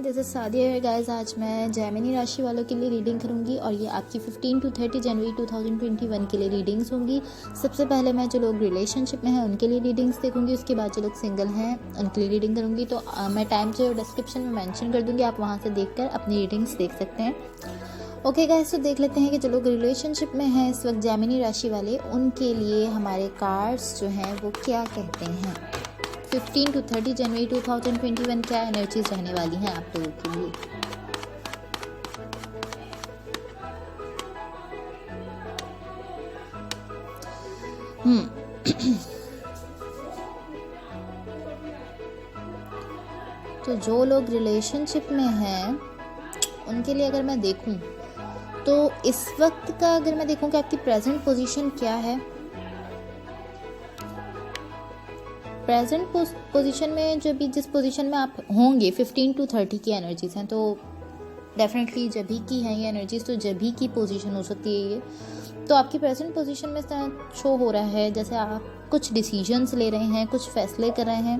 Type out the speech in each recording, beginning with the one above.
This is Sadia है guys. आज मैं जेमिनी राशि वालों के लिए रीडिंग करूंगी और ये आपकी 15 to 30 जनवरी 2021 के लिए रीडिंग्स होंगी। सबसे पहले मैं जो लोग रिलेशनशिप में हैं उनके लिए रीडिंग्स देखूंगी, उसके बाद जो लोग सिंगल हैं उनके लिए रीडिंग करूंगी। तो मैं टाइम जो डिस्क्रिप्शन में मेंशन कर दूंगी, आप वहाँ से देखकर अपनी रीडिंग्स देख सकते हैं। ओके गाइस, तो देख लेते हैं कि जो लोग रिलेशनशिप में हैं इस वक्त जेमिनी राशि वाले, उनके लिए हमारे कार्ड्स जो हैं वो क्या कहते हैं। 15 to 30 जनवरी 2021 क्या एनर्जीज रहने वाली हैं आप लोगों के लिए। तो जो लोग रिलेशनशिप में हैं उनके लिए अगर मैं देखूं तो इस वक्त का अगर मैं देखूं कि आपकी प्रेजेंट पोजीशन क्या है। प्रेजेंट पोजीशन में जो भी जिस पोजीशन में आप होंगे 15 to 30 की एनर्जीज हैं, तो डेफिनेटली जब ही की हैं ये एनर्जीज, तो जब ही की पोजीशन हो सकती है ये। तो आपकी प्रेजेंट पोजीशन में शो हो रहा है जैसे आप कुछ डिसीजंस ले रहे हैं, कुछ फैसले कर रहे हैं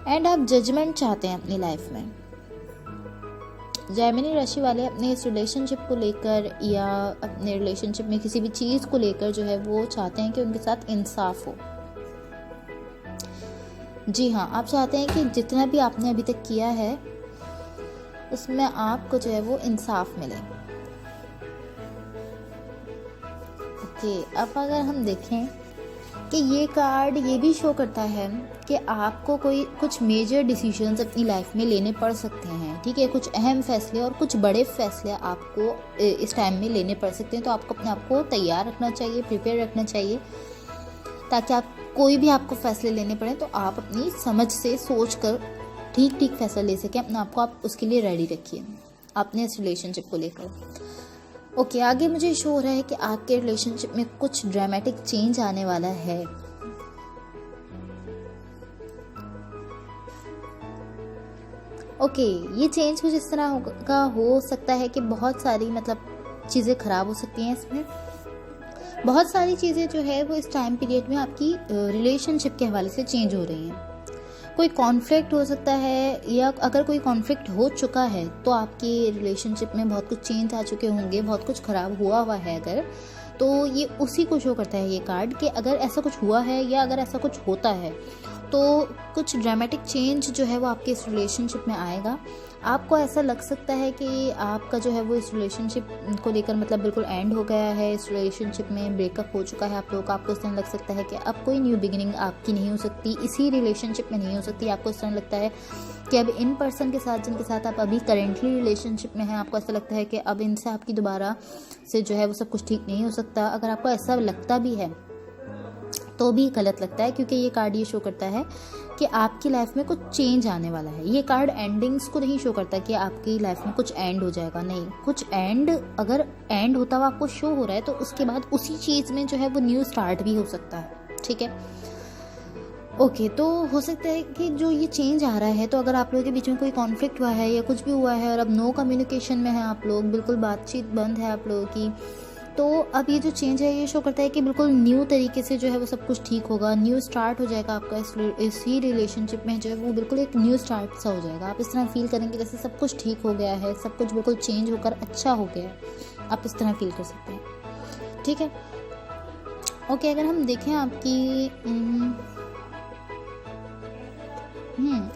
एंड आप जजमेंट चाहते हैं अपनी लाइफ में। जेमिनी राशि वाले अपने इस रिलेशनशिप को लेकर या अपने रिलेशनशिप में किसी भी चीज़ को लेकर जो है वो चाहते हैं कि उनके साथ इंसाफ हो। जी हाँ, आप चाहते हैं कि जितना भी आपने अभी तक किया है उसमें आपको जो है वो इंसाफ मिले। ओके, अब अगर हम देखें कि ये कार्ड ये भी शो करता है कि आपको कुछ मेजर डिसीजंस अपनी लाइफ में लेने पड़ सकते हैं। ठीक है, कुछ अहम फैसले और कुछ बड़े फैसले आपको इस टाइम में लेने पड़ सकते हैं। तो आपको अपने आप को तैयार रखना चाहिए, प्रिपेयर रखना चाहिए, ताकि आप कोई भी आपको फैसले लेने पड़े तो आप अपनी समझ से सोच कर ठीक फैसला ले सकें। अपने आप को आप उसके लिए रेडी रखिए अपने इस रिलेशनशिप को लेकर। ओके, आगे मुझे शो हो रहा है कि आपके रिलेशनशिप में कुछ ड्रामेटिक चेंज आने वाला है। ओके, ये चेंज कुछ इस तरह का हो सकता है कि बहुत सारी चीज़ें ख़राब हो सकती हैं। इसमें बहुत सारी चीज़ें जो है वो इस टाइम पीरियड में आपकी रिलेशनशिप के हवाले से चेंज हो रही हैं। कोई कॉन्फ्लिक्ट हो सकता है, या अगर कोई कॉन्फ्लिक्ट हो चुका है तो आपकी रिलेशनशिप में बहुत कुछ चेंज आ चुके होंगे, बहुत कुछ ख़राब हुआ है अगर, तो ये उसी को शो करता है ये कार्ड कि अगर ऐसा कुछ हुआ है या अगर ऐसा कुछ होता है तो कुछ ड्रामेटिक चेंज जो है वो आपके इस रिलेशनशिप में आएगा। आपको ऐसा लग सकता है कि आपका जो है वो इस रिलेशनशिप को लेकर बिल्कुल एंड हो गया है, इस रिलेशनशिप में ब्रेकअप हो चुका है आप लोगों का। आपको इस तरह लग सकता है कि अब कोई न्यू बिगिनिंग आपकी नहीं हो सकती, इसी रिलेशनशिप में नहीं हो सकती। आपको इस तरह लगता है कि अब इन पर्सन के साथ जिनके साथ आप अभी करेंटली रिलेशनशिप में हैं, आपको ऐसा लगता है कि अब इनसे आपकी दोबारा से जो है वो सब कुछ ठीक नहीं हो सकता। अगर आपको ऐसा लगता भी है तो भी गलत लगता है, क्योंकि ये कार्ड ये शो करता है कि आपकी लाइफ में कुछ चेंज आने वाला है। ये कार्ड एंडिंग्स को नहीं शो करता कि आपकी लाइफ में कुछ एंड हो जाएगा, नहीं। कुछ एंड अगर एंड होता हुआ आपको शो हो रहा है तो उसके बाद उसी चीज़ में जो है वो न्यू स्टार्ट भी हो सकता है। ठीक है, ओके, तो हो सकता है कि जो ये चेंज आ रहा है, तो अगर आप लोगों के बीच में कोई कॉन्फ्लिक्ट हुआ है या कुछ भी हुआ है और अब नो कम्युनिकेशन में है आप लोग, बिल्कुल बातचीत बंद है आप लोगों की, तो अब ये जो चेंज है ये शो करता है कि बिल्कुल न्यू तरीके से जो है वो सब कुछ ठीक होगा, न्यू स्टार्ट हो जाएगा आपका इसी रिलेशनशिप में जो है वो बिल्कुल एक न्यू स्टार्ट सा हो जाएगा। आप इस तरह फील करेंगे जैसे सब कुछ ठीक हो गया है, सब कुछ बिल्कुल चेंज होकर अच्छा हो गया है। आप इस तरह फील कर सकते हैं। ठीक है, ओके, अगर हम देखें आपकी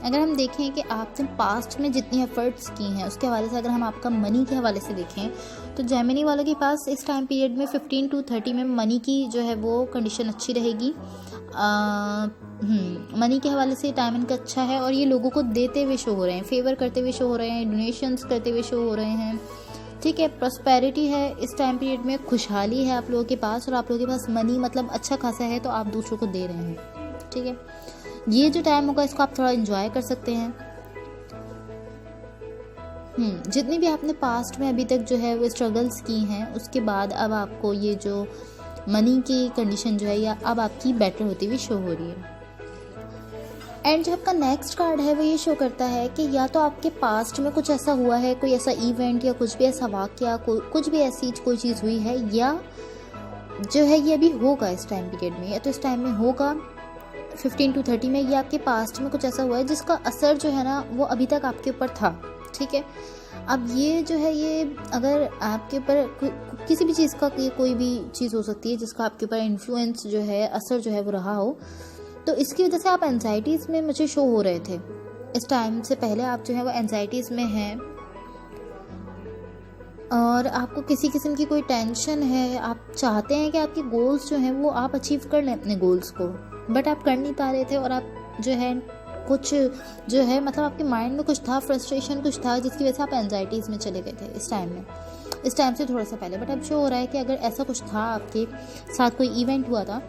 अगर हम देखें कि आपने पास्ट में जितनी एफर्ट्स की हैं उसके हवाले से, अगर हम आपका मनी के हवाले से देखें तो जेमिनी वालों के पास इस टाइम पीरियड में 15 to 30 में मनी की जो है वो कंडीशन अच्छी रहेगी। मनी के हवाले से टाइम इनका अच्छा है और ये लोगों को देते हुए शो हो रहे हैं, फेवर करते हुए शो हो रहे हैं, डोनेशंस करते हुए शो हो रहे हैं। ठीक है, प्रॉस्पेरिटी है इस टाइम पीरियड में, खुशहाली है आप लोगों के पास, और आप लोगों के पास मनी अच्छा खासा है तो आप दूसरों को दे रहे हैं। ठीक है, ये जो टाइम होगा इसको आप थोड़ा एंजॉय कर सकते हैं। जितनी भी आपने पास्ट में अभी तक जो है वो स्ट्रगल्स की हैं, उसके बाद अब आपको ये जो मनी की कंडीशन जो है या अब आपकी बेटर होती हुई शो हो रही है। एंड जो आपका नेक्स्ट कार्ड है वो ये शो करता है कि या तो आपके पास्ट में कुछ ऐसा हुआ है, कोई ऐसा इवेंट या कुछ भी ऐसा वाकया, कुछ भी ऐसी कोई चीज़ हुई है, या जो है ये अभी होगा इस टाइम पीरियड में, या तो इस टाइम में होगा 15 to 30 में, ये आपके पास्ट में कुछ ऐसा हुआ है जिसका असर जो है ना वो अभी तक आपके ऊपर था, ठीक है। अब ये जो है, ये अगर आपके ऊपर किसी भी चीज़ का, ये कोई भी चीज़ हो सकती है जिसका आपके ऊपर इन्फ्लुएंस जो है, असर जो है वो रहा हो, तो इसकी वजह से आप एंजाइटीज़ में मुझे शो हो रहे थे। इस टाइम से पहले आप जो है वो एंजाइटीज़ में हैं और आपको किसी किस्म की कोई टेंशन है। आप चाहते हैं कि आपके गोल्स जो हैं वो आप अचीव कर लें अपने गोल्स को, बट आप कर नहीं पा रहे थे और आप जो है कुछ जो है मतलब आपके माइंड में कुछ था, फ्रस्ट्रेशन कुछ था, जिसकी वजह से आप एंजाइटीज़ में चले गए थे इस टाइम में, इस टाइम से थोड़ा सा पहले। बट अब शो हो रहा है कि अगर ऐसा कुछ था, आपके साथ कोई इवेंट हुआ था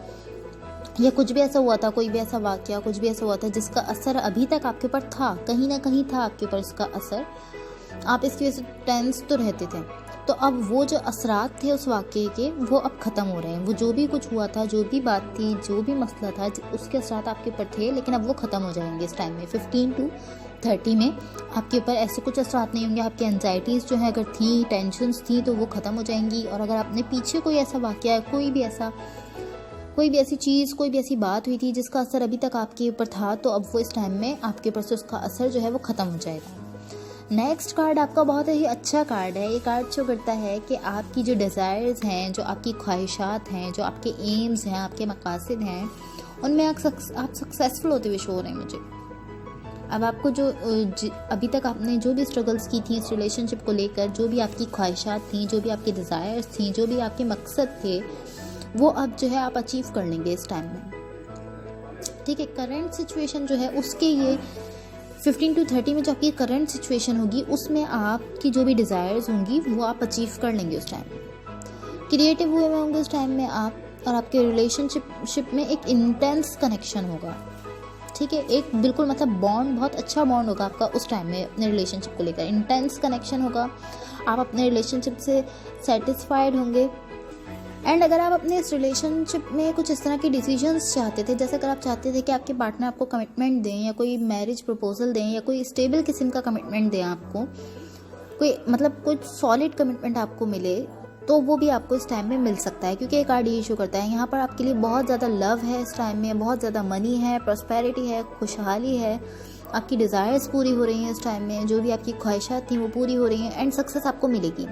या कुछ भी ऐसा हुआ था, कोई भी ऐसा वाक़या, कुछ भी ऐसा हुआ था जिसका असर अभी तक आपके ऊपर था, कहीं ना कहीं था आपके ऊपर इसका असर, आप इसकी वजह से टेंस तो रहते थे। तो अब वो जो असरात थे उस वाक़ये के, वो अब ख़त्म हो रहे हैं। वो जो भी कुछ हुआ था, जो भी बात थी, जो भी मसला था, उसके असरात आपके ऊपर थे, लेकिन अब वो ख़त्म हो जाएंगे इस टाइम में। 15 to 30 में आपके ऊपर ऐसे कुछ असरात नहीं होंगे। आपकी एंजाइटीज़ जो है अगर थी, टेंशन्स थी, तो वो ख़त्म हो जाएंगी। और अगर आपने पीछे कोई ऐसा वाक़या, कोई भी ऐसी चीज़, कोई भी ऐसी बात हुई थी जिसका असर अभी तक आपके ऊपर था, तो अब वो इस टाइम में आपके ऊपर से उसका असर जो है वो ख़त्म हो जाएगा। नेक्स्ट कार्ड आपका बहुत ही अच्छा कार्ड है। ये कार्ड शो करता है कि आपकी जो डिज़ायर्स हैं, जो आपकी ख्वाहिशात हैं, जो आपके एम्स हैं, आपके मकासद हैं, उनमें आप सक्सेसफुल होते हुए शो हो रहे हैं मुझे। अब आपको जो अभी तक आपने जो भी स्ट्रगल्स की थी इस रिलेशनशिप को लेकर, जो भी आपकी ख्वाहिशात थी, जो भी आपकी डिज़ायर्स थी, जो भी आपके मकसद थे, वो अब जो है आप अचीव कर लेंगे इस टाइम में, ठीक है। करंट सिचुएशन जो है उसके, ये 15 to 30 में जो आपकी करंट सिचुएशन होगी, उसमें आपकी जो भी डिज़ायर्स होंगी वो आप अचीव कर लेंगे उस टाइम में। क्रिएटिव हुए में होंगे उस टाइम में आप, और आपके रिलेशनशिप में एक इंटेंस कनेक्शन होगा, ठीक है। एक बिल्कुल मतलब बॉन्ड, बहुत अच्छा बॉन्ड होगा आपका उस टाइम में अपने रिलेशनशिप को लेकर। इंटेंस कनेक्शन होगा, आप अपने रिलेशनशिप से सेटिस्फाइड होंगे। एंड अगर आप अपने इस रिलेशनशिप में कुछ इस तरह के डिसीजंस चाहते थे, जैसे अगर आप चाहते थे कि आपके पार्टनर आपको कमिटमेंट दें, या कोई मैरिज प्रपोजल दें, या कोई स्टेबल किस्म का कमिटमेंट दें, आपको कोई मतलब कुछ सॉलिड कमिटमेंट आपको मिले, तो वो भी आपको इस टाइम में मिल सकता है, क्योंकि ये कार्ड ये इशू करता है। यहाँ पर आपके लिए बहुत ज़्यादा लव है इस टाइम में, बहुत ज़्यादा मनी है, प्रॉस्पेरिटी है, खुशहाली है, आपकी डिज़ायर्स पूरी हो रही हैं इस टाइम में, जो भी आपकी ख्वाहिशात थी वो पूरी हो रही हैं, एंड सक्सेस आपको मिलेगी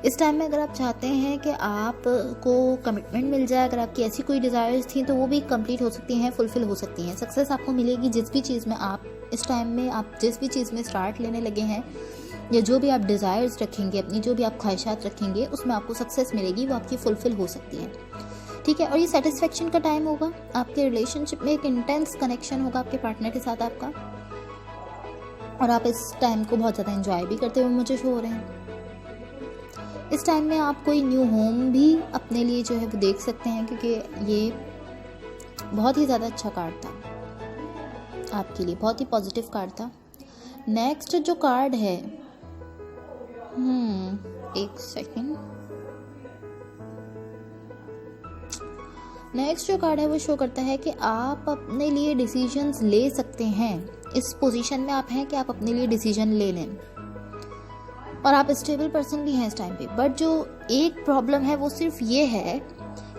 इस टाइम में। अगर आप चाहते हैं कि आपको कमिटमेंट मिल जाए, अगर आपकी ऐसी कोई डिज़ायर्स थी, तो वो भी कंप्लीट हो सकती हैं, फुलफ़िल हो सकती हैं। सक्सेस आपको मिलेगी जिस भी चीज़ में आप इस टाइम में, आप जिस भी चीज़ में स्टार्ट लेने लगे हैं, या जो भी आप डिज़ायर्स रखेंगे, अपनी जो भी आप ख्वाहिशात रखेंगे, उसमें आपको सक्सेस मिलेगी, वो आपकी फुलफ़िल हो सकती है, ठीक है। और ये सेटिस्फेक्शन का टाइम होगा, आपके रिलेशनशिप में एक इंटेंस कनेक्शन होगा आपके पार्टनर के साथ आपका, और आप इस टाइम को बहुत ज़्यादा एंजॉय भी करते हुए मुझे शो हो रहे हैं। इस टाइम में आप कोई न्यू होम भी अपने लिए जो है वो देख सकते हैं, क्योंकि ये बहुत ही ज़्यादा अच्छा कार्ड था आपके लिए, बहुत ही पॉजिटिव कार्ड था। नेक्स्ट जो कार्ड है, एक सेकेंड, नेक्स्ट जो कार्ड है वो शो करता है कि आप अपने लिए डिसीजंस ले सकते हैं। इस पोजीशन में आप हैं कि आप अपने लिए डिसीजन ले लें, और आप स्टेबल पर्सन भी हैं इस टाइम पे। बट जो एक प्रॉब्लम है वो सिर्फ ये है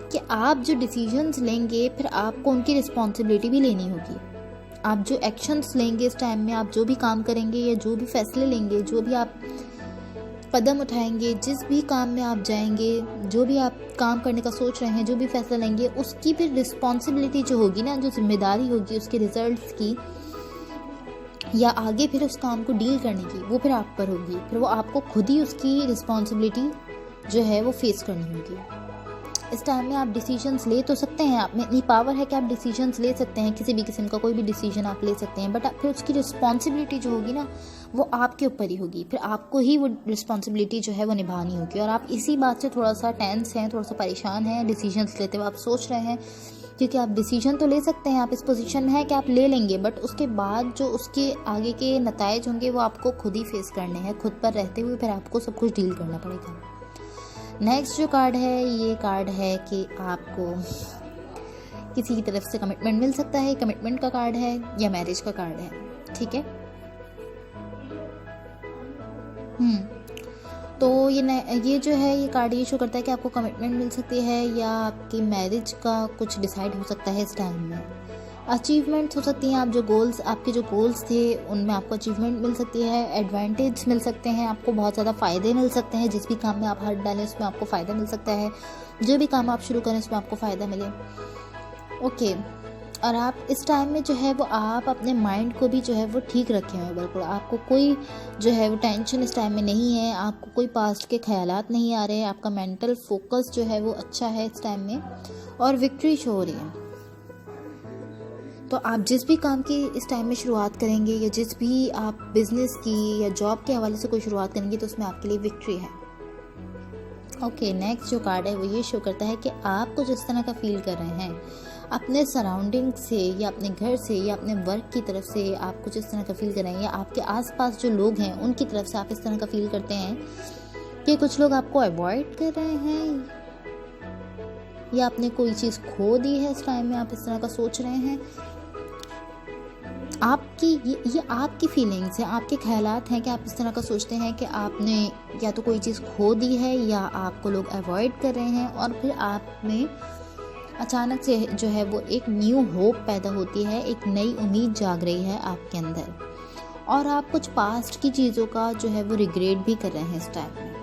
कि आप जो डिसीजंस लेंगे, फिर आपको उनकी रिस्पॉन्सिबिलिटी भी लेनी होगी। आप जो एक्शंस लेंगे इस टाइम में, आप जो भी काम करेंगे, या जो भी फैसले लेंगे, जो भी आप कदम उठाएंगे, जिस भी काम में आप जाएंगे, जो भी आप काम करने का सोच रहे हैं, जो भी फैसला लेंगे, उसकी फिर रिस्पॉन्सिबिलिटी जो होगी ना, जो जिम्मेदारी होगी उसके रिजल्ट्स की, या आगे फिर उस काम को डील करने की, वो फिर आप पर होगी। फिर वो आपको खुद ही उसकी रिस्पॉन्सिबिलिटी जो है वो फेस करनी होगी। इस टाइम में आप डिसीजंस ले तो सकते हैं, आप में इतनी पावर है कि आप डिसीजंस ले सकते हैं, किसी भी किस्म का कोई भी डिसीजन आप ले सकते हैं, बट फिर उसकी रिस्पॉन्सिबिलिटी जो होगी ना, वो आपके ऊपर ही होगी। फिर आपको ही वो रिस्पॉन्सिबिलिटी जो है वो निभानी होगी। और आप इसी बात से थोड़ा सा टेंस हैं, थोड़ा सा परेशान हैं डिसीजंस लेते हुए। आप सोच रहे हैं, क्योंकि आप डिसीजन तो ले सकते हैं, आप इस पोजीशन में हैं कि आप ले लेंगे, बट उसके बाद जो उसके आगे के नताइज होंगे वो आपको खुद ही फेस करने हैं। खुद पर रहते हुए फिर आपको सब कुछ डील करना पड़ेगा। नेक्स्ट जो कार्ड है, ये कार्ड है कि आपको किसी की तरफ से कमिटमेंट मिल सकता है। कमिटमेंट का कार्ड है या मैरिज का कार्ड है, ठीक है। तो ये जो है, ये कार्ड ये शो करता है कि आपको कमिटमेंट मिल सकती है, या आपकी मैरिज का कुछ डिसाइड हो सकता है इस टाइम में। अचीवमेंट्स हो सकती हैं, आप जो गोल्स, आपके जो गोल्स थे उनमें आपको अचीवमेंट मिल सकती है, एडवांटेज मिल सकते हैं, आपको बहुत ज़्यादा फ़ायदे मिल सकते हैं, जिस भी काम में आप हाथ डालें उसमें आपको फ़ायदा मिल सकता है, जो भी काम आप शुरू करें उसमें आपको फ़ायदा मिले। ओके, और आप इस टाइम में जो है वो आप अपने माइंड को भी जो है वो ठीक रखे हुए, बिल्कुल आपको कोई जो है वो टेंशन इस टाइम में नहीं है, आपको कोई पास्ट के ख्यालात नहीं आ रहे हैं, आपका मेंटल फोकस जो है वो अच्छा है इस टाइम में, और विक्ट्री शो हो रही है। तो आप जिस भी काम की इस टाइम में शुरुआत करेंगे, या जिस भी आप बिजनेस की या जॉब के हवाले से कोई शुरुआत करेंगे, तो उसमें आपके लिए विक्ट्री है। ओके, नेक्स्ट जो कार्ड है वो ये शो करता है कि आप कुछ इस तरह का फील कर रहे हैं अपने सराउंडिंग से, या अपने घर से, या अपने वर्क की तरफ से आप कुछ इस तरह का फील कर रहे हैं, या आपके आसपास जो लोग हैं उनकी तरफ से आप इस तरह का फील करते हैं कि कुछ लोग आपको अवॉइड कर रहे हैं, या आपने कोई चीज़ खो दी है इस टाइम में, आप इस तरह का सोच रहे हैं। आपकी ये आपकी फीलिंग्स हैं, आपके ख्यालात हैं कि आप इस तरह का सोचते हैं कि आपने या तो कोई चीज़ खो दी है, या आपको लोग अवॉइड कर रहे हैं, और फिर आप में अचानक से जो है वो एक न्यू होप पैदा होती है, एक नई उम्मीद जाग रही है आपके अंदर, और आप कुछ पास्ट की चीज़ों का जो है वो रिग्रेट भी कर रहे हैं इस टाइम में।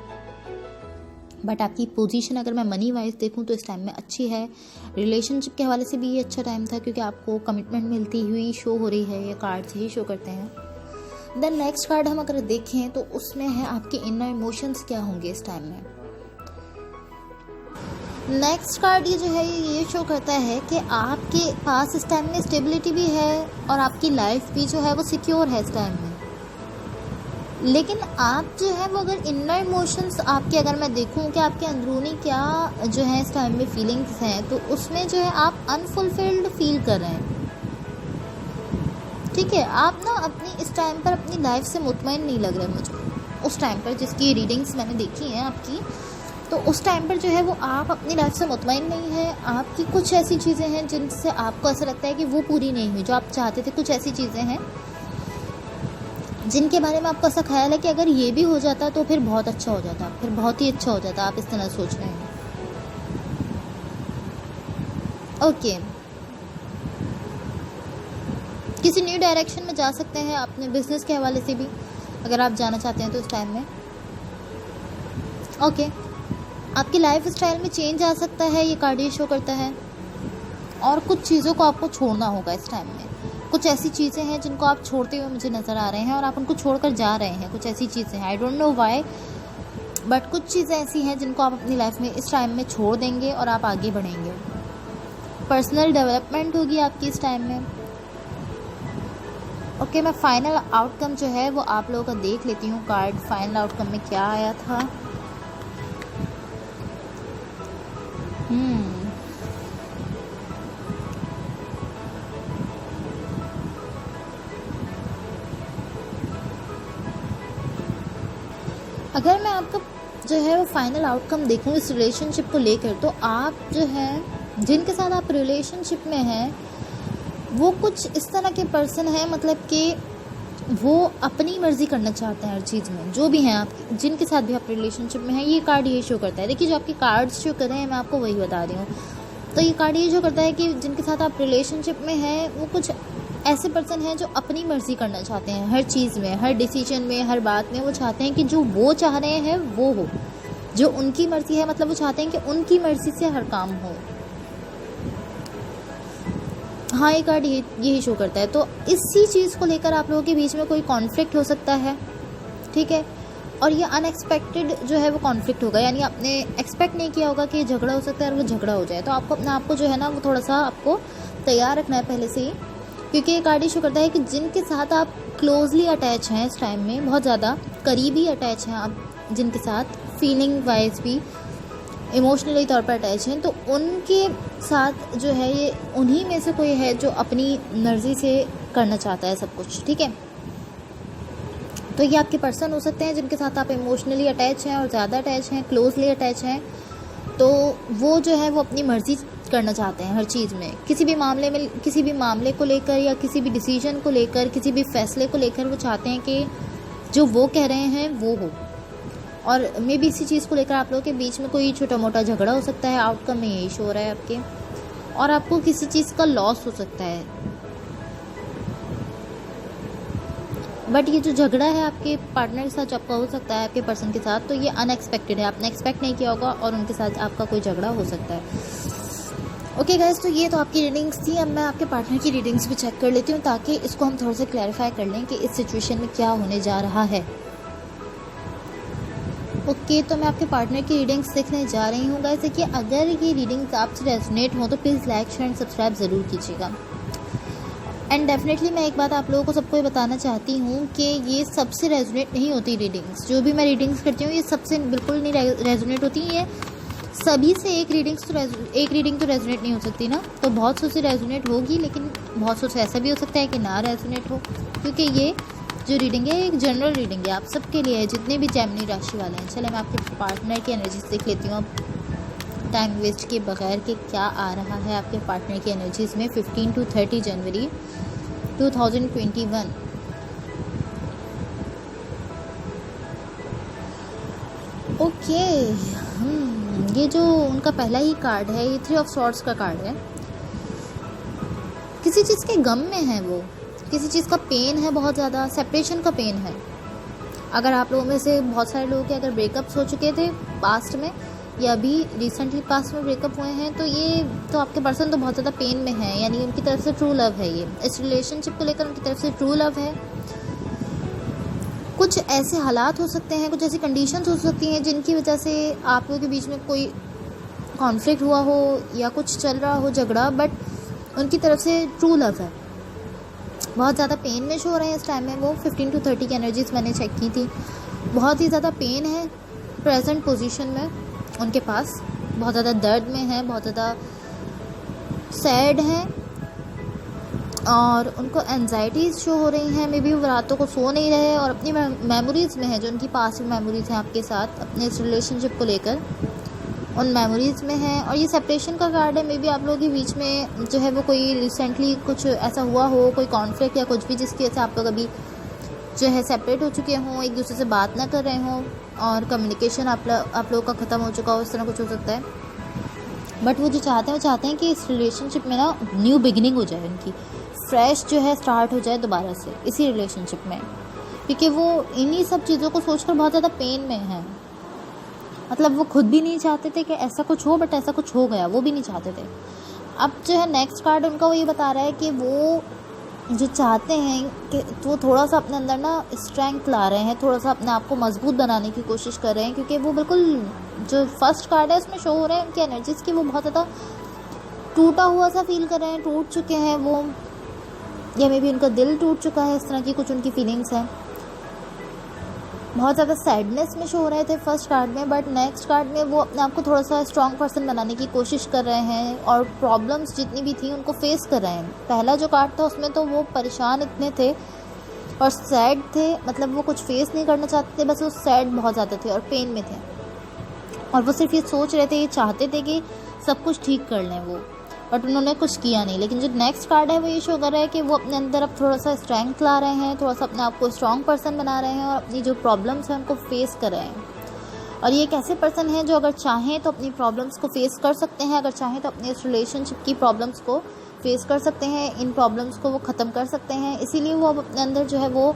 बट आपकी पोजीशन अगर मैं मनी वाइज देखूं तो इस टाइम में अच्छी है। रिलेशनशिप के हवाले से भी ये अच्छा टाइम था, क्योंकि आपको कमिटमेंट मिलती हुई शो हो रही है, ये कार्ड से ही शो करते हैं। देन नेक्स्ट कार्ड हम अगर देखें तो उसमें है आपके इनर इमोशंस क्या होंगे इस टाइम में। नेक्स्ट कार्ड ये जो है ये शो करता है कि आपके पास इस टाइम में स्टेबिलिटी भी है, और आपकी लाइफ भी जो है वो सिक्योर है इस टाइम में। लेकिन आप जो है वो अगर इनर इमोशंस आपके, अगर मैं देखूं कि आपके अंदरूनी क्या जो है इस टाइम में फीलिंग्स हैं, तो उसमें जो है आप अनफुलफिल्ड फील कर रहे हैं। ठीक है, आप ना अपनी इस टाइम पर अपनी लाइफ से मुतमईन नहीं लग रहे मुझे उस टाइम पर, जिसकी रीडिंग्स मैंने देखी हैं आपकी, तो उस टाइम पर जो है वो आप अपनी लाइफ से मुतमईन नहीं है। आपकी कुछ ऐसी चीज़ें हैं जिनसे आपको ऐसा लगता है कि वो पूरी नहीं हुई जो आप चाहते थे। कुछ ऐसी चीज़ें हैं जिनके बारे में आपको ऐसा ख्याल है कि अगर ये भी हो जाता तो फिर बहुत अच्छा हो जाता, फिर बहुत ही अच्छा हो जाता, आप इस तरह सोच रहे हैं। ओके, किसी न्यू डायरेक्शन में जा सकते हैं अपने बिजनेस के हवाले से भी, अगर आप जाना चाहते हैं तो इस टाइम में। ओके, आपकी लाइफ स्टाइल में चेंज आ सकता है, ये कार्ड शो करता है, और कुछ चीज़ों को आपको छोड़ना होगा इस टाइम में। कुछ ऐसी चीज़ें हैं जिनको आप छोड़ते हुए मुझे नज़र आ रहे हैं, और आप उनको छोड़कर जा रहे हैं। कुछ ऐसी चीज़ें हैं, I don't know why, but कुछ चीज़ें ऐसी हैं जिनको आप अपनी लाइफ में इस टाइम में छोड़ देंगे और आप आगे बढ़ेंगे। पर्सनल डेवलपमेंट होगी आपकी इस टाइम में। ओके, मैं फाइनल आउटकम जो है वो आप लोगों का देख लेती हूँ। कार्ड फाइनल आउटकम में क्या आया था। अगर मैं आपका जो है वो फाइनल आउटकम देखूं इस रिलेशनशिप को लेकर, तो आप जो है जिनके साथ आप रिलेशनशिप में हैं वो कुछ इस तरह के पर्सन हैं, मतलब कि वो अपनी मर्जी करना चाहते हैं हर चीज़ में। जो भी हैं आप, जिनके साथ भी आप रिलेशनशिप में हैं, ये कार्ड ये शो करता है। देखिए, जो आपके कार्ड्स शो कर रहे हैं मैं आपको वही बता रही हूँ। तो ये कार्ड ये शो करता है कि जिनके साथ आप रिलेशनशिप में हैं वो कुछ ऐसे पर्सन हैं जो अपनी मर्जी करना चाहते हैं हर चीज़ में, हर डिसीजन में, हर बात में। वो चाहते हैं कि जो वो चाह रहे हैं वो हो, जो उनकी मर्जी है, मतलब वो चाहते हैं कि उनकी मर्जी से हर काम हो। हाँ, ये कार्ड यही शो करता है। तो इसी चीज़ को लेकर आप लोगों के बीच में कोई कॉन्फ्लिक्ट हो सकता है, ठीक है, और ये अनएक्सपेक्टेड जो है वो कॉन्फ्लिक्ट होगा, यानी आपने एक्सपेक्ट नहीं किया होगा कि ये झगड़ा हो सकता है और वो झगड़ा हो जाए। तो आपको अपने आप को जो है ना वो थोड़ा सा आपको तैयार रखना है पहले से ही, क्योंकि ये कार्ड शो करता है कि जिनके साथ आप क्लोजली अटैच हैं इस टाइम में, बहुत ज़्यादा करीबी अटैच हैं आप, जिनके साथ फीलिंग वाइज भी इमोशनली तौर पर अटैच हैं, तो उनके साथ जो है ये उन्हीं में से कोई है जो अपनी मर्ज़ी से करना चाहता है सब कुछ, ठीक है। तो ये आपके पर्सन हो सकते हैं जिनके साथ आप इमोशनली अटैच हैं और ज़्यादा अटैच हैं, क्लोजली अटैच हैं। तो वो जो है वो अपनी मर्ज़ी करना चाहते हैं हर चीज़ में, किसी भी मामले में, किसी भी मामले को लेकर या किसी भी डिसीजन को लेकर, किसी भी फैसले को लेकर वो चाहते हैं कि जो वो कह रहे हैं वो हो। और मे बी इसी चीज़ को लेकर आप लोगों के बीच में कोई छोटा मोटा झगड़ा हो सकता है। आउटकम में यही शो हो रहा है आपके, और आपको किसी चीज़ का लॉस हो सकता है। बट ये जो झगड़ा है आपके पार्टनर के साथ जो आपका हो सकता है आपके पर्सन के साथ, तो ये अनएक्सपेक्टेड है, आपने एक्सपेक्ट नहीं किया होगा और उनके साथ आपका कोई झगड़ा हो सकता है। ओके गाइस, तो ये तो आपकी रीडिंग्स थी। अब मैं आपके पार्टनर की रीडिंग्स भी चेक कर लेती हूँ ताकि इसको हम थोड़ा सा क्लैरिफाई कर लें कि इस सिचुएशन में क्या होने जा रहा है। ओके, तो मैं आपके पार्टनर की रीडिंग्स देखने जा रही हूँ गाइस। देखिए, अगर ये रीडिंग्स आपसे रेजोनेट हो तो please like share and subscribe ज़रूर कीजिएगा। एंड डेफिनेटली मैं एक बात आप लोगों को सबको ये बताना चाहती हूँ कि ये सबसे रेजोनेट नहीं होती रीडिंग्स। जो भी मैं रीडिंग्स करती हूँ ये सबसे बिल्कुल नहीं रेजोनेट होती है। सभी से एक रीडिंग तो रेजोनेट नहीं हो सकती ना, तो बहुत सौ से रेजोनेट होगी, लेकिन बहुत सौ से ऐसा भी हो सकता है कि ना रेजोनेट हो, क्योंकि ये जो रीडिंग है एक जनरल रीडिंग है, आप सबके लिए है, जितने भी जेमिनी राशि वाले हैं। चले मैं आपके पार्टनर की एनर्जीज देख लेती हूँ अब टाइम वेस्ट के बगैर कि क्या आ रहा है आपके पार्टनर की एनर्जीज में 15 to 30 जनवरी 2021। ओके, ये जो उनका पहला ही कार्ड है ये 3 ऑफ सॉर्ड्स का कार्ड है। किसी चीज़ के गम में है वो, किसी चीज़ का पेन है, बहुत ज़्यादा सेपरेशन का पेन है। अगर आप लोगों में से बहुत सारे लोग के अगर ब्रेकअप्स हो चुके थे पास्ट में या अभी रिसेंटली पास्ट में ब्रेकअप हुए हैं, तो ये तो आपके पर्सन तो बहुत ज़्यादा पेन में है, यानी उनकी तरफ से ट्रू लव है। ये इस रिलेशनशिप को लेकर उनकी तरफ से ट्रू लव है। कुछ ऐसे हालात हो सकते हैं, कुछ ऐसी कंडीशंस हो सकती हैं जिनकी वजह से आप लोगों के बीच में कोई कॉन्फ्लिक्ट हुआ हो या कुछ चल रहा हो झगड़ा, बट उनकी तरफ से ट्रू लव है। बहुत ज़्यादा पेन में शो हो रहे हैं इस टाइम में वो। 15 to 30 की एनर्जीज मैंने चेक की थी, बहुत ही ज़्यादा पेन है प्रेजेंट पोजीशन में उनके पास, बहुत ज़्यादा दर्द में है, बहुत ज़्यादा सैड हैं और उनको एंजाइटीज़ शो हो रही हैं। मे बी वो रातों को सो नहीं रहे और अपनी मेमोरीज़ में है, जो उनकी पास्ट मेमोरीज़ हैं आपके साथ अपने इस रिलेशनशिप को लेकर, उन मेमोरीज़ में है। और ये सेपरेशन का कार्ड है। मे बी आप लोगों के बीच में जो है वो कोई रिसेंटली कुछ ऐसा हुआ हो, कोई कॉन्फ्लिक्ट या कुछ भी, जिसकी वजह से आप लोग अभी जो है सेपरेट हो चुके हों, एक दूसरे से बात ना कर रहे हों और कम्युनिकेशन आप लोगों का ख़त्म हो चुका हो, इस तरह कुछ हो सकता है। बट वो जो चाहते हैं वो चाहते हैं कि इस रिलेशनशिप में ना न्यू बिगिनिंग हो जाए, उनकी फ्रेश जो है स्टार्ट हो जाए दोबारा से इसी रिलेशनशिप में, क्योंकि वो इन्हीं सब चीज़ों को सोचकर बहुत ज़्यादा पेन में है। मतलब वो खुद भी नहीं चाहते थे कि ऐसा कुछ हो, बट ऐसा कुछ हो गया, वो भी नहीं चाहते थे। अब जो है नेक्स्ट कार्ड उनका वो ये बता रहा है कि वो जो चाहते हैं कि वो थोड़ा सा अपने अंदर ना स्ट्रेंथ ला रहे हैं, थोड़ा सा अपने आप को मजबूत बनाने की कोशिश कर रहे हैं, क्योंकि वो बिल्कुल जो फर्स्ट कार्ड है उसमें शो हो रहा है उनकी एनर्जीज़ की वो बहुत ज़्यादा टूटा हुआ सा फील कर रहे हैं, टूट चुके हैं वो, या मे बी उनका दिल टूट चुका है, इस तरह की कुछ उनकी फीलिंग्स हैं। बहुत ज़्यादा सैडनेस में शो हो रहे थे फर्स्ट कार्ड में, बट नेक्स्ट कार्ड में वो अपने आप को थोड़ा सा स्ट्रॉन्ग पर्सन बनाने की कोशिश कर रहे हैं और प्रॉब्लम्स जितनी भी थी उनको फेस कर रहे हैं। पहला जो कार्ड था उसमें तो वो परेशान इतने थे और सैड थे, मतलब वो कुछ फेस नहीं करना चाहते थे, बस वो सैड बहुत ज़्यादा थे और पेन में थे और वो सिर्फ ये सोच रहे थे, ये चाहते थे कि सब कुछ ठीक कर लें वो, बट उन्होंने कुछ किया नहीं। लेकिन जो नेक्स्ट कार्ड है वो ये शो कर रहा है कि वो अपने अंदर अब थोड़ा सा स्ट्रेंथ ला रहे हैं, थोड़ा सा अपने आप को स्ट्रॉन्ग पर्सन बना रहे हैं और अपनी जो प्रॉब्लम्स हैं उनको फेस कर रहे हैं। और ये एक ऐसे पर्सन हैं जो अगर चाहें तो अपनी प्रॉब्लम्स को फेस कर सकते हैं, अगर चाहें तो अपने इस रिलेशनशिप की प्रॉब्लम्स को फेस कर सकते हैं, इन प्रॉब्लम्स को वो ख़त्म कर सकते हैं। इसीलिए वो अब अपने अंदर जो है वो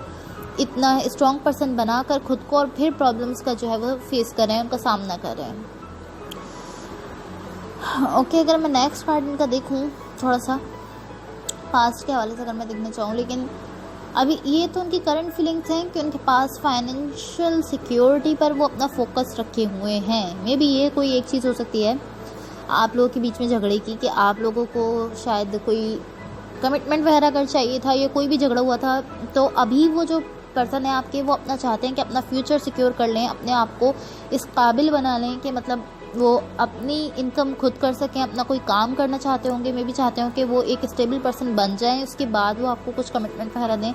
इतना स्ट्रॉन्ग पर्सन बनाकर खुद को और फिर प्रॉब्लम्स का जो है वो फेस कर रहे हैं, उनका सामना कर रहे हैं। ओके, अगर मैं नेक्स्ट कार्ड इनका देखूं थोड़ा सा पास्ट के हवाले से अगर मैं देखना चाहूँ, लेकिन अभी ये तो उनकी करंट फीलिंग्स हैं कि उनके पास फाइनेंशियल सिक्योरिटी पर वो अपना फोकस रखे हुए हैं। मे बी ये कोई एक चीज़ हो सकती है आप लोगों के बीच में झगड़े की, कि आप लोगों को शायद कोई कमिटमेंट वगैरह अगर चाहिए था या कोई भी झगड़ा हुआ था, तो अभी वो जो पर्सन है आपके वो अपना चाहते हैं कि अपना फ्यूचर सिक्योर कर लें, अपने आप को इस काबिल बना लें कि मतलब वो अपनी इनकम खुद कर सकें, अपना कोई काम करना चाहते होंगे। मैं भी चाहते हूँ कि वो एक स्टेबल पर्सन बन जाएं, उसके बाद वो आपको कुछ कमिटमेंट वगैरह दें,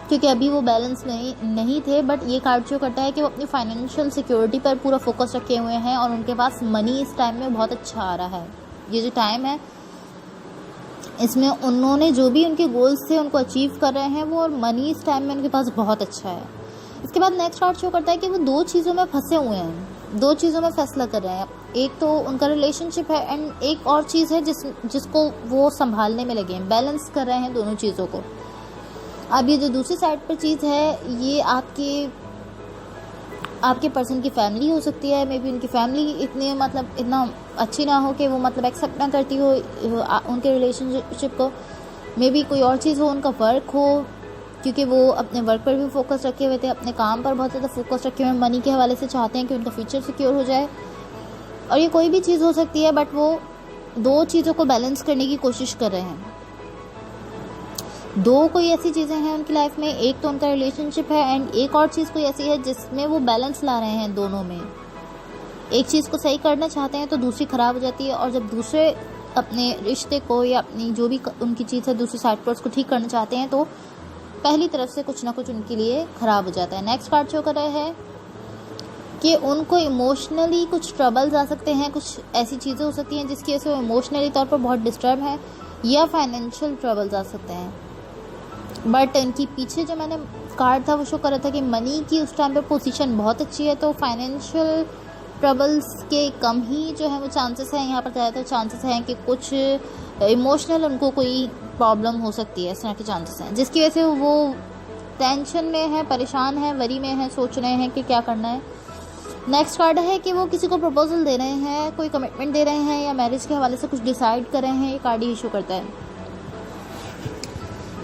क्योंकि अभी वो बैलेंस नहीं थे। बट ये कार्ड शो करता है कि वो अपनी फाइनेंशियल सिक्योरिटी पर पूरा फोकस रखे हुए हैं और उनके पास मनी इस टाइम में बहुत अच्छा आ रहा है। ये जो टाइम है इसमें उन्होंने जो भी उनके गोल्स थे उनको अचीव कर रहे हैं वो, और मनी इस टाइम में उनके पास बहुत अच्छा है। इसके बाद नेक्स्ट कार्ड शो करता है कि वो दो चीज़ों में फंसे हुए हैं, दो चीज़ों में फैसला कर रहे हैं। एक तो उनका रिलेशनशिप है एंड एक और चीज़ है जिसको वो संभालने में लगे हैं, बैलेंस कर रहे हैं दोनों चीज़ों को। अब ये जो दूसरी साइड पर चीज़ है, ये आपके पर्सन की फैमिली हो सकती है। मे बी उनकी फैमिली इतना अच्छी ना हो कि वो एक्सेप्ट ना करती हो उनके रिलेशनशिप को। मे बी कोई और चीज़ हो, उनका वर्क हो, क्योंकि वो अपने वर्क पर भी फोकस रखे हुए थे, अपने काम पर बहुत ज़्यादा फोकस रखे हुए हैं, मनी के हवाले से चाहते हैं कि उनका फ्यूचर सिक्योर हो जाए। और ये कोई भी चीज़ हो सकती है, बट वो दो चीज़ों को बैलेंस करने की कोशिश कर रहे हैं। दो कोई ऐसी चीज़ें हैं उनकी लाइफ में, एक तो उनका रिलेशनशिप है एंड एक और चीज़ कोई ऐसी है जिसमें वो बैलेंस ला रहे हैं दोनों में। एक चीज़ को सही करना चाहते हैं तो दूसरी ख़राब हो जाती है, और जब दूसरे अपने रिश्ते को या अपनी जो भी उनकी चीज़ है दूसरी साइड पर उसको ठीक करना चाहते हैं तो पहली तरफ से कुछ ना कुछ उनके लिए ख़राब हो जाता है। नेक्स्ट कार्ड शो कर रहा है कि उनको इमोशनली कुछ ट्रबल्स आ सकते हैं, कुछ ऐसी चीज़ें हो सकती हैं जिसकी वजह से वो इमोशनली तौर पर बहुत डिस्टर्ब है, या फाइनेंशियल ट्रबल्स आ सकते हैं। बट इनकी पीछे जो मैंने कार्ड था वो शो कर रहा था कि मनी की उस टाइम पे पोजीशन बहुत अच्छी है, तो फाइनेंशियल ट्रबल्स के कम ही जो है वो चांसेस हैं। यहाँ पर ज़्यादातर चांसेस हैं कि कुछ इमोशनल उनको कोई प्रॉब्लम हो सकती है, इस तरह के चांसेस हैं, जिसकी वजह से वो टेंशन में है, परेशान है, वरी में है, सोच रहे हैं कि क्या करना है। नेक्स्ट कार्ड है कि वो किसी को प्रपोजल दे रहे हैं, कोई कमिटमेंट दे रहे हैं, या मैरिज के हवाले से कुछ डिसाइड कर रहे हैं। ये कार्ड ही इशू करता है,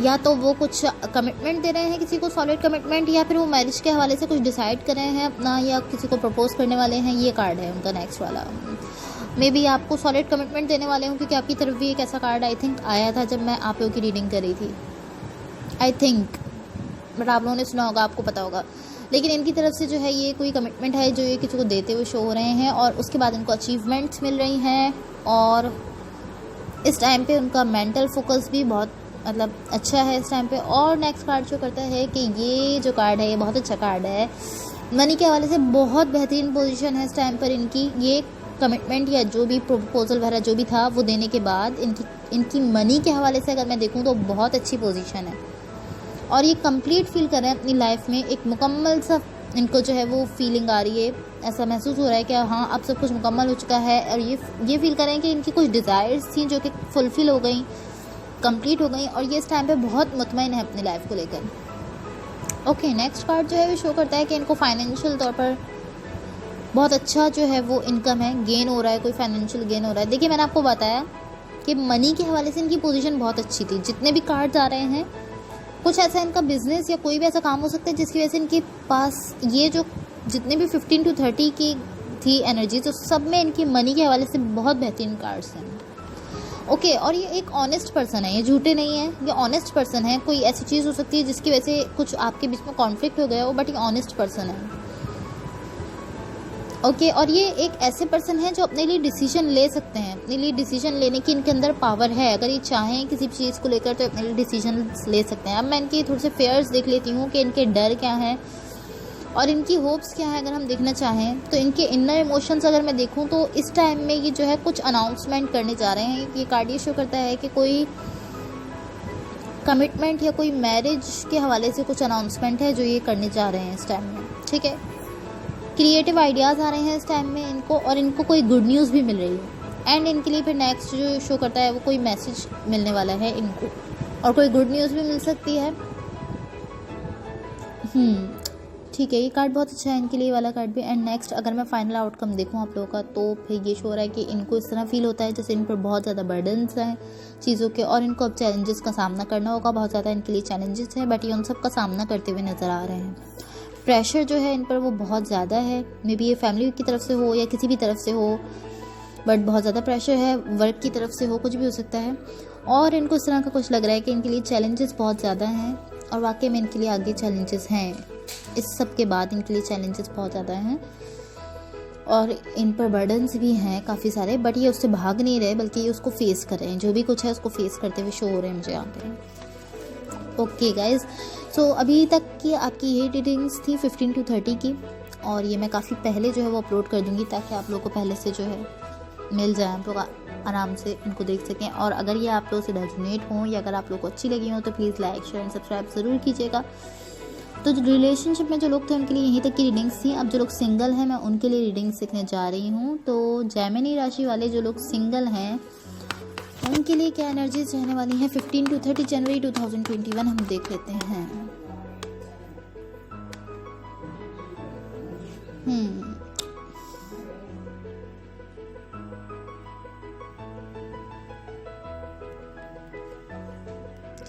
या तो वो कुछ कमिटमेंट दे रहे हैं किसी को, सॉलिड कमिटमेंट, या फिर वो मैरिज के हवाले से कुछ डिसाइड कर रहे हैं अपना, या किसी को प्रपोज करने वाले हैं। ये कार्ड है उनका नेक्स्ट वाला। मे बी आपको सॉलिड कमिटमेंट देने वाले हूँ, क्योंकि आपकी तरफ भी एक ऐसा कार्ड आई थिंक आया था जब मैं आप लोगों की रीडिंग कर रही थी, आई थिंक, बट आप लोगों ने सुना होगा, आपको पता होगा। लेकिन इनकी तरफ से जो है ये कोई कमिटमेंट है जो ये किसी को देते हुए शो हो रहे हैं, और उसके बाद इनको अचीवमेंट्स मिल रही हैं, और इस टाइम पे उनका मेंटल फोकस भी बहुत अच्छा है इस टाइम पे। और नेक्स्ट कार्ड शो करता है कि ये जो कार्ड है ये बहुत अच्छा कार्ड है, मनी के हवाले से बहुत बेहतरीन पोजीशन है इस टाइम पर इनकी। ये कमिटमेंट या जो भी प्रपोजल वगैरह जो भी था वो देने के बाद इनकी मनी के हवाले से अगर मैं देखूँ तो बहुत अच्छी पोजीशन है, और ये कंप्लीट फील कर रहे हैं अपनी लाइफ में। एक मुकम्मल सा इनको जो है वो फीलिंग आ रही है, ऐसा महसूस हो रहा है कि हाँ अब सब कुछ मुकम्मल हो चुका है, और ये फील कर रहे हैं कि इनकी कुछ डिज़ायर्स थी जो कि फुलफ़िल हो गई, कंप्लीट हो गई, और ये इस टाइम पे बहुत मुतमईन है अपनी लाइफ को लेकर। ओके, नेक्स्ट कार्ड जो है वो शो करता है कि इनको फाइनेंशियल तौर पर बहुत अच्छा जो है वो इनकम है, गेन हो रहा है, कोई फाइनेंशियल गेन हो रहा है। देखिए मैंने आपको बताया कि मनी के हवाले से इनकी पोजीशन बहुत अच्छी थी। जितने भी कार्ड्स आ रहे हैं, कुछ ऐसा इनका बिजनेस या कोई भी ऐसा काम हो सकता है जिसकी वजह से इनके पास ये जो जितने भी 15 to 30 की थी एनर्जी, तो सब में इनकी मनी के हवाले से बहुत बेहतरीन कार्ड्स हैं। ओके, और ये एक ऑनेस्ट पर्सन है, ये झूठे नहीं है, ये ऑनेस्ट पर्सन है। कोई ऐसी चीज़ हो सकती है जिसकी वजह से कुछ आपके बीच में कॉन्फ्लिक्ट हो गया हो, बट ये ऑनेस्ट पर्सन है। ओके, और ये एक ऐसे पर्सन है जो अपने लिए डिसीजन ले सकते हैं, अपने लिए डिसीजन लेने की इनके अंदर पावर है। अगर ये चाहें किसी चीज़ को लेकर तो अपने लिए डिसीजन ले सकते हैं। अब मैं इनकी थोड़े से फेयर्स देख लेती हूँ कि इनके डर क्या हैं और इनकी होप्स क्या है। अगर हम देखना चाहें तो इनके इनर इमोशंस अगर मैं देखूं तो इस टाइम में ये जो है कुछ अनाउंसमेंट करने जा रहे हैं। ये कार्ड ये शो करता है कि कोई कमिटमेंट या कोई मैरिज के हवाले से कुछ अनाउंसमेंट है जो ये करने जा रहे हैं इस टाइम में। ठीक है, क्रिएटिव आइडियाज़ आ रहे हैं इस टाइम में इनको, और इनको कोई गुड न्यूज़ भी मिल रही है। एंड इनके लिए फिर नेक्स्ट जो शो करता है वो कोई मैसेज मिलने वाला है इनको, और कोई गुड न्यूज़ भी मिल सकती है। ठीक है, ये कार्ड बहुत अच्छा है इनके लिए वाला कार्ड भी। एंड नेक्स्ट अगर मैं फाइनल आउटकम देखूँ आप लोगों का तो फिर ये शो हो रहा है कि इनको इस तरह फील होता है जैसे इन पर बहुत ज़्यादा बर्डन्स हैं चीज़ों के, और इनको अब चैलेंजेस का सामना करना होगा। बहुत ज़्यादा इनके लिए चैलेंजेस हैं, बट ये उन सब का सामना करते हुए नज़र आ रहे हैं। प्रेशर जो है इन पर वो बहुत ज़्यादा है, मे बी ये फैमिली की तरफ से हो या किसी भी तरफ से हो, बट बहुत ज़्यादा प्रेशर है, वर्क की तरफ से हो, कुछ भी हो सकता है। और इनको इस तरह का कुछ लग रहा है कि इनके लिए चैलेंजेस बहुत ज़्यादा हैं, और वाकई में इनके लिए आगे चैलेंजेस हैं। इस सब के बाद इनके लिए चैलेंजेस बहुत ज़्यादा हैं, और इन पर बर्डन्स भी हैं काफ़ी सारे, बट ये उससे भाग नहीं रहे बल्कि ये उसको फेस कर रहे हैं। जो भी कुछ है उसको फेस करते हुए शो हो रहे हैं मुझे यहाँ पे। ओके गाइज, सो अभी तक की आपकी ये रीडिंग्स थी 15 to 30 की, और ये मैं काफ़ी पहले जो है वो अपलोड कर दूँगी ताकि आप लोगों को पहले से जो है मिल जाए, आप लोग आराम से इनको देख सकें। और अगर ये आप लोगों से रेजोनेट हों या अगर आप लोगों को अच्छी लगी हो तो please like share and subscribe ज़रूर कीजिएगा। तो जो रिलेशनशिप में जो लोग थे उनके लिए यहीं तक की रीडिंग्स थी। अब जो लोग सिंगल हैं मैं उनके लिए रीडिंग्स सीखने जा रही हूँ। तो जेमिनी राशि वाले जो लोग सिंगल हैं उनके लिए क्या एनर्जीज रहने वाली हैं 15 to 30 जनवरी 2021 हम देख लेते हैं।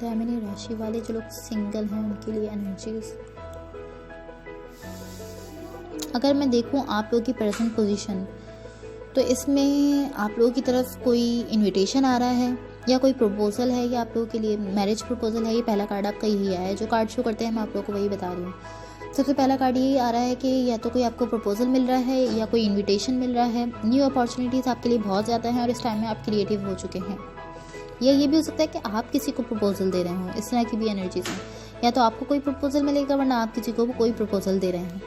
जेमिनी राशि वाले जो लोग सिंगल हैं उनके लिए एनर्जीज, अगर मैं देखूं आप लोगों की प्रेजेंट पोजीशन, तो इसमें आप लोगों की तरफ कोई इनविटेशन आ रहा है या कोई प्रपोजल है, या आप लोगों के लिए मैरिज प्रपोजल है। ये पहला कार्ड आपका यही आया है। जो कार्ड शो करते हैं मैं आप लोगों को वही बता रही हूँ। सबसे पहला कार्ड यही आ रहा है कि या तो कोई आपको प्रपोजल मिल रहा है या कोई इन्विटेशन मिल रहा है। न्यू अपॉर्चुनिटीज़ आपके लिए बहुत ज़्यादा हैं और इस टाइम में आप क्रिएटिव हो चुके हैं। या ये भी हो सकता है कि आप किसी को प्रपोजल दे रहे हो, इस तरह की भी एनर्जीज हैं। या तो आपको कोई प्रपोजल मिलेगा वरना आप किसी को कोई प्रपोजल दे रहे हैं।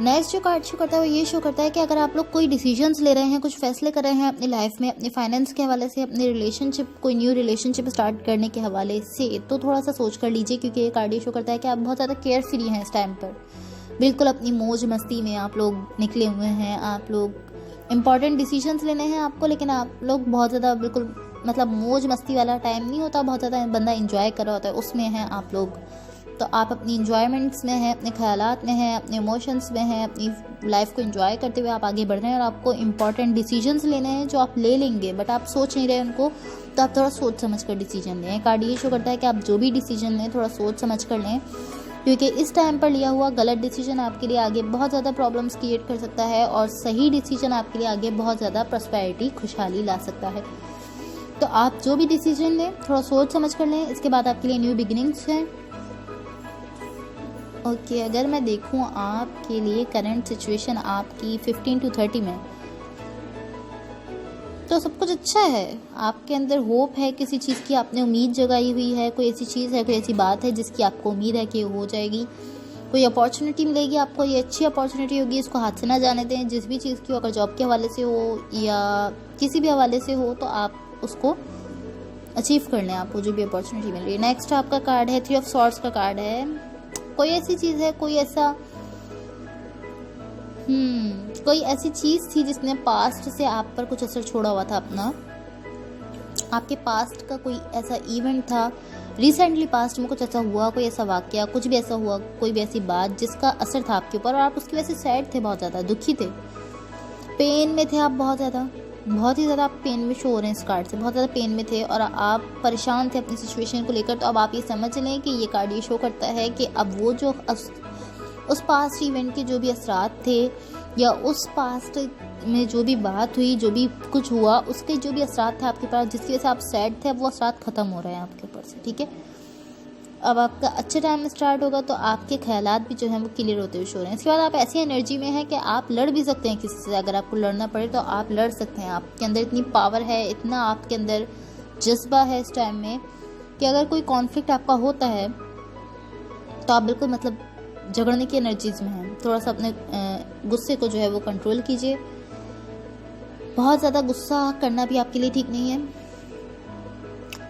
नेक्स्ट जो कार्ड शो करता है वो ये शो करता है कि अगर आप लोग कोई डिसीजंस ले रहे हैं, कुछ फैसले कर रहे हैं अपनी लाइफ में, अपने फाइनेंस के हवाले से, अपने रिलेशनशिप, कोई न्यू रिलेशनशिप स्टार्ट करने के हवाले से, तो थोड़ा सा सोच कर लीजिए, क्योंकि ये कार्ड ये शो करता है कि आप बहुत ज़्यादा केयर फ्री हैं इस टाइम पर। बिल्कुल अपनी मौज मस्ती में आप लोग निकले हुए हैं। आप लोग इंपॉर्टेंट डिसीजंस लेने हैं आपको, लेकिन आप लोग बहुत ज़्यादा बिल्कुल मतलब मौज मस्ती वाला टाइम नहीं होता, बहुत ज़्यादा बंदा इंजॉय कर रहा होता है, उसमें हैं आप लोग। तो आप अपनी इंजॉयमेंट्स में हैं, अपने ख्यालात में हैं, अपने इमोशंस में हैं, अपनी लाइफ को एंजॉय करते हुए आप आगे बढ़ रहे हैं। और आपको इंपॉर्टेंट डिसीजंस लेने हैं जो आप ले लेंगे, बट आप सोच नहीं रहे उनको, तो आप थोड़ा सोच समझ कर डिसीजन लें। कार्ड ये शो करता है कि आप जो भी डिसीजन लें थोड़ा सोच समझ कर लें, क्योंकि इस टाइम पर लिया हुआ गलत डिसीजन आपके लिए आगे बहुत ज़्यादा प्रॉब्लम्स क्रिएट कर सकता है, और सही डिसीजन आपके लिए आगे बहुत ज़्यादा प्रॉस्पेरिटी, खुशहाली ला सकता है। तो आप जो भी डिसीजन लें थोड़ा सोच समझ कर लें। इसके बाद आपके लिए न्यू बिगिनिंग्स हैं। ओके, अगर मैं देखूं आपके लिए करंट सिचुएशन आपकी 15 to 30 में, तो सब कुछ अच्छा है। आपके अंदर होप है किसी चीज़ की, आपने उम्मीद जगाई हुई है, कोई ऐसी चीज़ है, कोई ऐसी बात है जिसकी आपको उम्मीद है कि हो जाएगी। कोई अपॉर्चुनिटी मिलेगी आपको, ये अच्छी अपॉर्चुनिटी होगी, इसको हाथ से ना जाने दें। जिस भी चीज़ की हो, अगर जॉब के हवाले से हो या किसी भी हवाले से हो, तो आप उसको अचीव कर लें, आपको जो भी अपॉर्चुनिटी मिल रही है। नेक्स्ट आपका कार्ड है 3 of Swords का कार्ड है। कोई ऐसी चीज़ है, कोई ऐसी चीज़ थी जिसने पास्ट से आप पर कुछ असर छोड़ा हुआ था अपना। आपके पास्ट का कोई ऐसा इवेंट था, रिसेंटली पास्ट में कुछ ऐसा हुआ, कोई ऐसा वाकया, कुछ भी ऐसा हुआ, कोई भी ऐसी बात जिसका असर था आपके ऊपर, और आप उसकी वजह से सैड थे, बहुत ज़्यादा दुखी थे, पेन में थे आप, बहुत ही ज़्यादा आप पेन में शो हो रहे हैं इस कार्ड से, बहुत ज़्यादा पेन में थे और आप परेशान थे अपनी सिचुएशन को लेकर। तो अब आप ये समझ लें कि ये कार्ड ये शो करता है कि अब वो जो उस पास्ट इवेंट के जो भी असरात थे, या उस पास्ट में जो भी बात हुई, जो भी कुछ हुआ, उसके जो भी असरात थे आपके पास, जिसकी वजह से आप सैड थे, अब वो असरात ख़त्म हो रहे हैं आपके ऊपर से। ठीक है, अब आपका अच्छा टाइम स्टार्ट होगा, तो आपके ख्यालात भी जो हैं वो क्लियर होते हुए शो रहे हैं। इसके बाद आप ऐसी एनर्जी में हैं कि आप लड़ भी सकते हैं किसी से। अगर आपको लड़ना पड़े तो आप लड़ सकते हैं। आपके अंदर इतनी पावर है, इतना आपके अंदर जज्बा है इस टाइम में, कि अगर कोई कॉन्फ्लिक्ट आपका होता है तो आप बिल्कुल मतलब झगड़ने की एनर्जीज में हैं। थोड़ा सा अपने गुस्से को जो है वो कंट्रोल कीजिए। बहुत ज़्यादा गुस्सा करना भी आपके लिए ठीक नहीं है।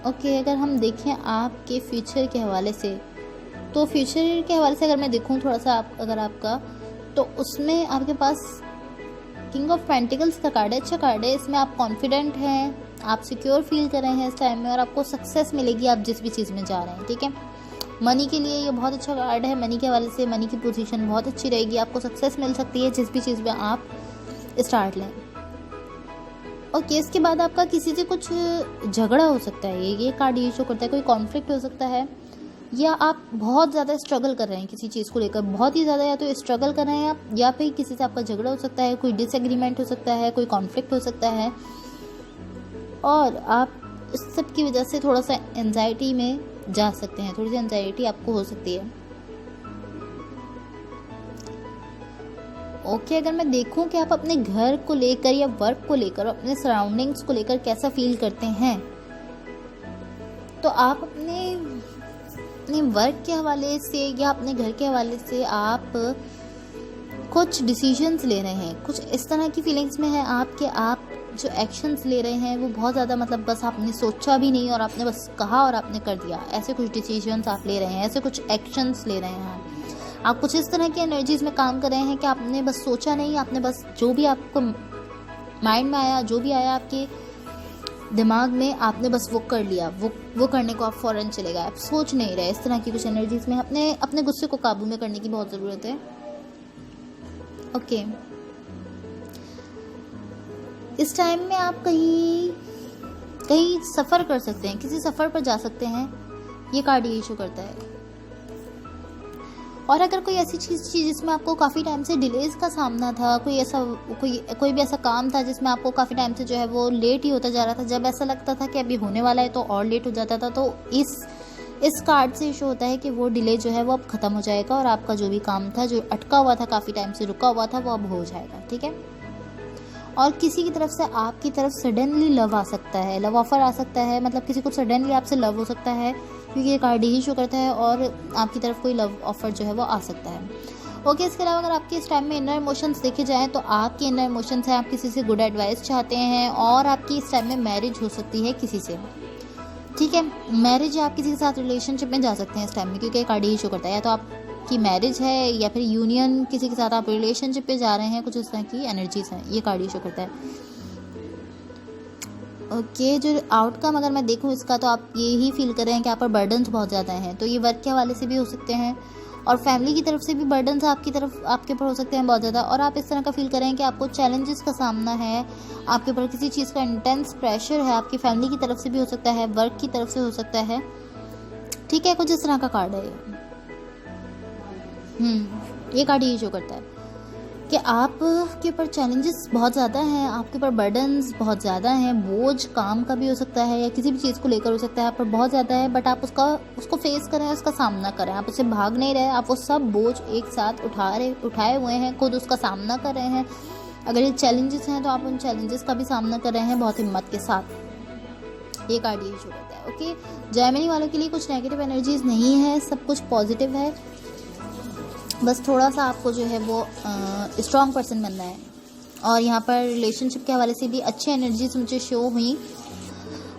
ओके, अगर हम देखें आपके फ्यूचर के हवाले से, तो फ्यूचर के हवाले से अगर मैं देखूं थोड़ा सा अगर आपका, तो उसमें आपके पास किंग ऑफ पेंटिकल्स का कार्ड है। अच्छा कार्ड है, इसमें आप कॉन्फिडेंट हैं, आप सिक्योर फील कर रहे हैं इस टाइम में, और आपको सक्सेस मिलेगी आप जिस भी चीज़ में जा रहे हैं। ठीक है, मनी के लिए ये बहुत अच्छा कार्ड है। मनी के हवाले से मनी की पोजीशन बहुत अच्छी रहेगी, आपको सक्सेस मिल सकती है जिस भी चीज़ में आप स्टार्ट लें। ओके, इसके बाद आपका किसी से कुछ झगड़ा हो सकता है, ये कार्ड ये शो करता है। कोई कॉन्फ्लिक्ट हो सकता है, या आप बहुत ज़्यादा स्ट्रगल कर रहे हैं किसी चीज़ को लेकर, बहुत ही ज़्यादा, या तो स्ट्रगल कर रहे हैं आप, या फिर किसी से आपका झगड़ा हो सकता है, कोई डिसएग्रीमेंट हो सकता है, कोई कॉन्फ्लिक्ट हो सकता है, और आप इस सब की वजह से थोड़ा सा एंजाइटी में जा सकते हैं, थोड़ी सी एंजाइटी आपको हो सकती है। ओके, अगर मैं देखूं कि आप अपने घर को लेकर या वर्क को लेकर, अपने सराउंडिंग्स को लेकर कैसा फील करते हैं, तो आप अपने वर्क के हवाले से या अपने घर के हवाले से आप कुछ डिसीजंस ले रहे हैं, कुछ इस तरह की फीलिंग्स में है आप कि आप जो एक्शंस ले रहे हैं वो बहुत ज़्यादा मतलब बस आपने सोचा भी नहीं और आपने बस कहा और आपने कर दिया, ऐसे कुछ डिसीजंस आप ले रहे हैं, ऐसे कुछ एक्शंस ले रहे हैं। आप कुछ इस तरह की एनर्जीज में काम कर रहे हैं कि आपने बस सोचा नहीं, आपने बस जो भी आपको माइंड में आया, जो भी आया आपके दिमाग में आपने बस वो कर लिया, वो करने को आप फ़ौरन चले गए, आप सोच नहीं रहे। इस तरह की कुछ एनर्जीज़ में अपने गुस्से को काबू में करने की बहुत ज़रूरत है। ओके, इस टाइम में आप कहीं सफ़र कर सकते हैं, किसी सफ़र पर जा सकते हैं, ये कार्ड ये इशू करता है। और अगर कोई ऐसी चीज़ थी जिसमें आपको काफ़ी टाइम से डिलेज़ का सामना था, कोई भी ऐसा काम था जिसमें आपको काफ़ी टाइम से जो है वो लेट ही होता जा रहा था, जब ऐसा लगता था कि अभी होने वाला है तो और लेट हो जाता था, तो इस कार्ड से इशू होता है कि वो डिले जो है वो अब ख़त्म हो जाएगा और आपका जो भी काम था, जो अटका हुआ था, काफ़ी टाइम से रुका हुआ था, वो अब हो जाएगा। ठीक है। और किसी की तरफ से आपकी तरफ सडनली लव आ सकता है, लव ऑफ़र आ सकता है, मतलब किसी को सडनली आपसे लव हो सकता है, क्योंकि ये कार्ड ही शो करता है, और आपकी तरफ कोई लव ऑफ़र जो है वो आ सकता है। ओके, इसके अलावा अगर आपके इस टाइम में इनर इमोशंस देखे जाएँ तो आपके इनर इमोशंस हैं, आप किसी से गुड एडवाइस चाहते हैं, और आपकी इस टाइम में मैरिज हो सकती है किसी से। ठीक है, मैरिज या आप किसी के साथ रिलेशनशिप में जा सकते हैं इस टाइम में, क्योंकि कार्ड ही शो करता है। या तो आपकी मैरिज है या फिर यूनियन, किसी के साथ आप रिलेशनशिप पे जा रहे हैं, कुछ इस तरह की एनर्जीज हैं, ये कार्ड ही शो करता है। ओके, जो आउटकम अगर मैं देखूं इसका, तो आप ये ही फील कर रहे हैं कि आप पर बर्डन्स बहुत ज़्यादा हैं, तो ये वर्क के हवाले से भी हो सकते हैं, और फैमिली की तरफ से भी बर्डन्स आपके ऊपर हो सकते हैं बहुत ज़्यादा, और आप इस तरह का फील कर रहे हैं कि आपको चैलेंजेस का सामना है, आपके ऊपर किसी चीज़ का इंटेंस प्रेशर है, आपकी फैमिली की तरफ से भी हो सकता है, वर्क की तरफ से हो सकता है। ठीक है, कुछ इस तरह का कार्ड है ये कार्ड ये शो करता है कि आपके ऊपर चैलेंजेस बहुत ज़्यादा हैं, आपके ऊपर बर्डन्स बहुत ज़्यादा हैं, बोझ काम का भी हो सकता है या किसी भी चीज़ को लेकर हो सकता है, आप पर बहुत ज़्यादा है, बट आप उसको फेस करें, उसका सामना करें, आप उससे भाग नहीं रहे, आप वो सब बोझ एक साथ उठाए हुए हैं, खुद उसका सामना कर रहे हैं। अगर ये चैलेंजेस हैं तो आप उन चैलेंजेस का भी सामना कर रहे हैं बहुत हिम्मत के साथ, ये कार्ड ये शो करता है। ओके, जेमिनी वालों के लिए कुछ नेगेटिव एनर्जीज नहीं है, सब कुछ पॉजिटिव है, बस थोड़ा सा आपको जो है वो स्ट्रॉन्ग पर्सन बनना है। और यहाँ पर रिलेशनशिप के हवाले से भी अच्छी एनर्जीज मुझे शो हुई।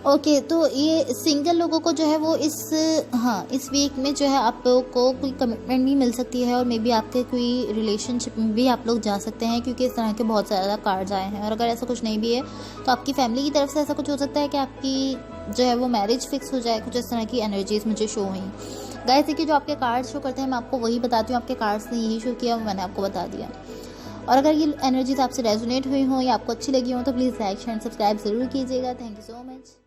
ओके, तो ये सिंगल लोगों को जो है वो इस वीक में जो है आप लोगों को कोई कमिटमेंट भी मिल सकती है, और मे बी आपके कोई रिलेशनशिप में भी आप लोग जा सकते हैं, क्योंकि इस तरह के बहुत ज़्यादा कार्ड्स आए हैं। और अगर ऐसा कुछ नहीं भी है तो आपकी फैमिली की तरफ से ऐसा कुछ हो सकता है कि आपकी जो है वो मैरिज फिक्स हो जाए, कुछ इस तरह की एनर्जीज मुझे शो हुई। गाइस, देखिए जो आपके कार्ड्स शो करते हैं मैं आपको वही बताती हूँ, आपके कार्ड्स ने यही शो किया, मैंने आपको बता दिया। और अगर ये एनर्जीज आपसे रेजोनेट हुई हो या आपको अच्छी लगी हो तो प्लीज़ लाइक शेयर सब्सक्राइब ज़रूर कीजिएगा। Thank you so much.